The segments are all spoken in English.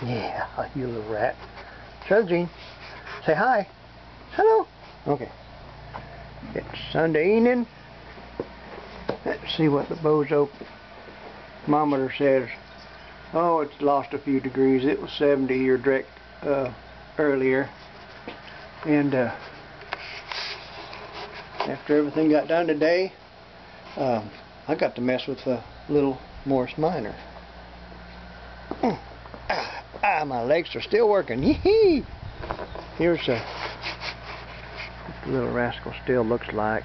Yeah, you little rat. Show Gene. Say hi. Hello. Okay. It's Sunday evening. Let's see what the bozo thermometer says. Oh, it's lost a few degrees. It was 70 here direct earlier. And after everything got done today, I got to mess with the little Morris Minor. My legs are still working. Yee-hee! Here's what the little rascal still looks like.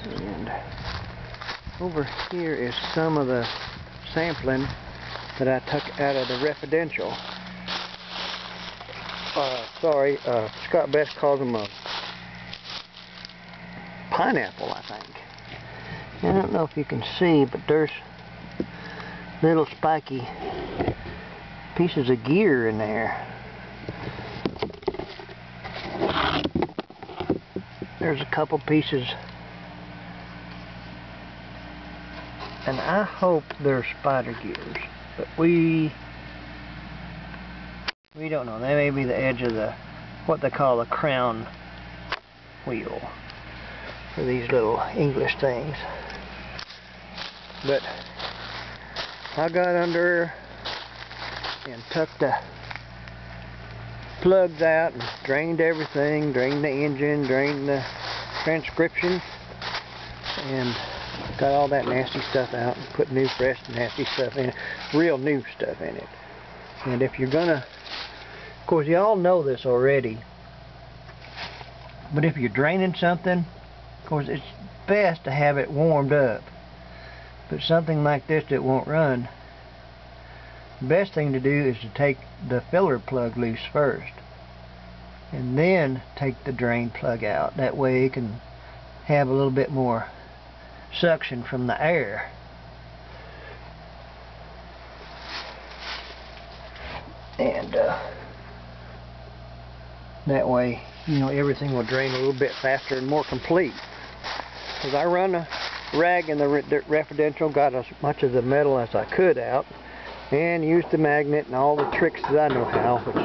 And over here is some of the sampling that I took out of the residential. Scott Best calls them a pineapple, I think. I don't know if you can see, but there's little spiky pieces of gear in there. There's a couple pieces, and I hope they're spider gears, but we don't know. They may be the edge of the what they call the crown wheel for these little English things. But I got under and took the plugs out and drained everything, drained the engine, drained the transcription, and got all that nasty stuff out and put new fresh nasty stuff in it, real new stuff in it. And if you're gonna, of course y'all know this already, but if you're draining something, of course it's best to have it warmed up. But something like this that won't run, the best thing to do is to take the filler plug loose first and then take the drain plug out. That way it can have a little bit more suction from the air. And that way, you know, everything will drain a little bit faster and more complete. Because I run a rag in the residential, got as much of the metal as I could out, and used the magnet and all the tricks that I know how, which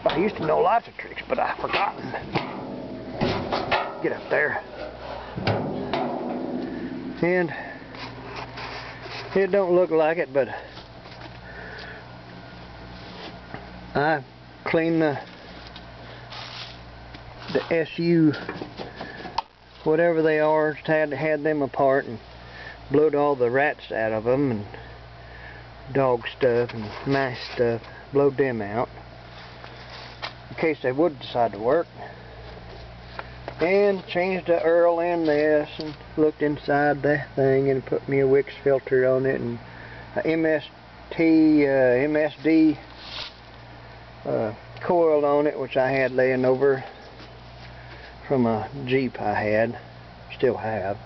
I used to know lots of tricks, but I've forgotten. Get up there. And it don't look like it, but I cleaned the SU, whatever they are, had them apart and blowed all the rats out of them and dog stuff and mice stuff, blowed them out in case they would decide to work, and changed the Earl in this and looked inside the thing and put me a Wix filter on it and a MSD coil on it, which I had laying over from a Jeep I had, still have.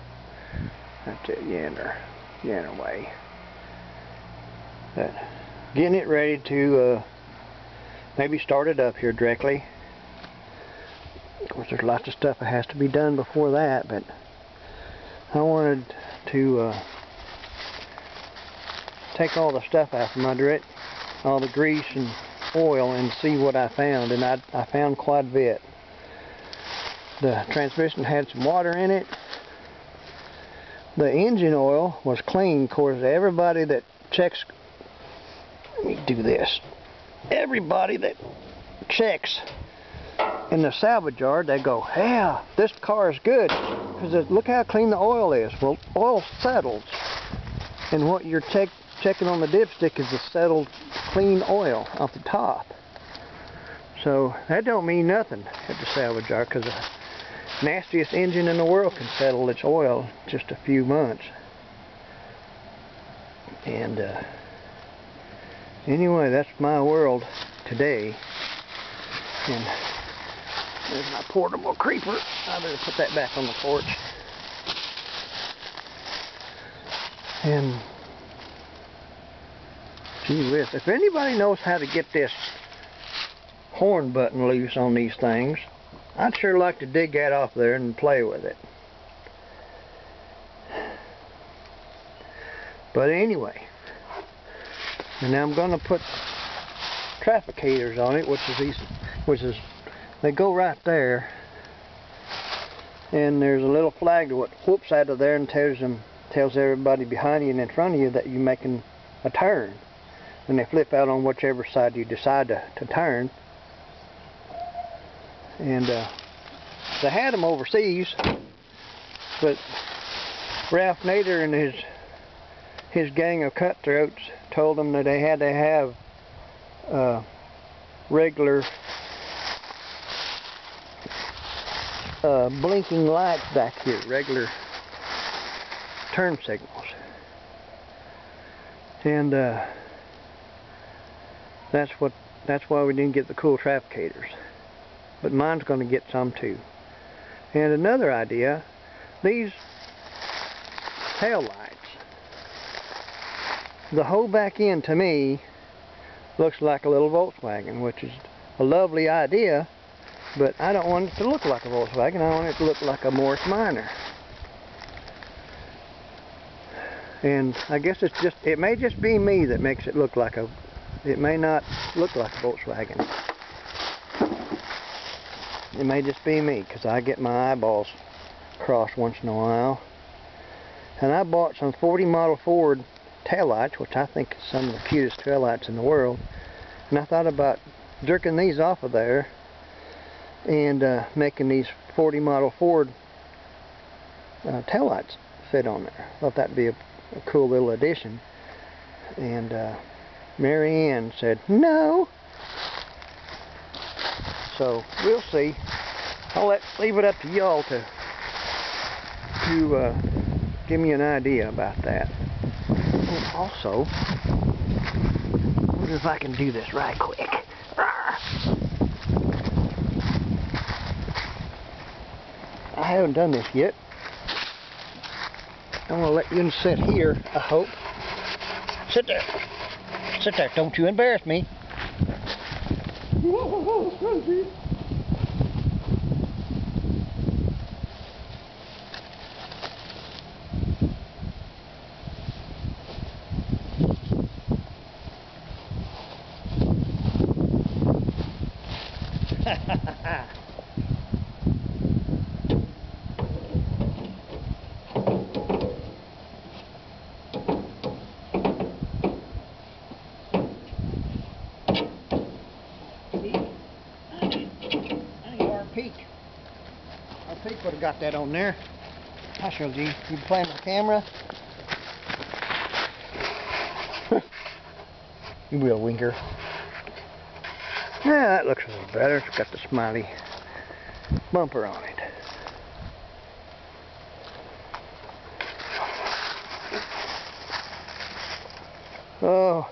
That's it, Yanner way. But getting it ready to maybe start it up here directly. Of course, there's lots of stuff that has to be done before that, but I wanted to take all the stuff out from under it, all the grease and oil, and see what I found. And I found quite a bit. The transmission had some water in it. The engine oil was clean. Of course, everybody that checks, let me do this. Everybody that checks in the salvage yard, they go, yeah, this car is good, because look how clean the oil is. Well, oil settles, and what you're checking on the dipstick is the settled clean oil off the top. So that don't mean nothing at the salvage yard, because the nastiest engine in the world can settle its oil in just a few months. And anyway, that's my world today. And there's my portable creeper. I better put that back on the porch. And gee whiz, if anybody knows how to get this horn button loose on these things, I'd sure like to dig that off there and play with it. But anyway, And now I'm going to put trafficators on it, which is they go right there, and there's a little flag that whoops out of there and tells everybody behind you and in front of you that you're making a turn, and they flip out on whichever side you decide to turn. And they had them overseas, but Ralph Nader and his gang of cutthroats told them that they had to have regular blinking lights back here, regular turn signals, and that's why we didn't get the cool trafficators. But mine's going to get some too. And another idea, these tail lights, the whole back end to me looks like a little Volkswagen, which is a lovely idea, but I don't want it to look like a Volkswagen. I want it to look like a Morris Minor. And I guess it may just be me that makes it look like it may not look like a Volkswagen. It may just be me, because I get my eyeballs crossed once in a while. And I bought some 40 model Ford taillights, which I think is some of the cutest taillights in the world. And I thought about jerking these off of there and making these 40 model Ford taillights fit on there. I thought that'd be a cool little addition. And Mary Ann said no. So we'll see. I'll leave it up to y'all to give me an idea about that. And also, I wonder if I can do this right quick. I haven't done this yet. I'm gonna let you sit here, I hope. Sit there. Sit there. Don't you embarrass me. Our Pete would have got that on there. I showed you. You playing with the camera? You will, Winker. Yeah, that looks a little better. It's got the smiley bumper on it. Oh,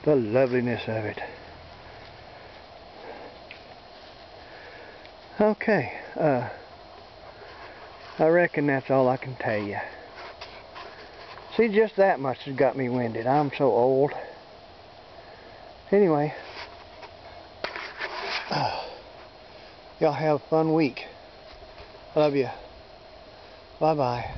the loveliness of it. Okay, I reckon that's all I can tell you. See, just that much has got me winded. I'm so old. Anyway, y'all have a fun week. Love you. Bye-bye.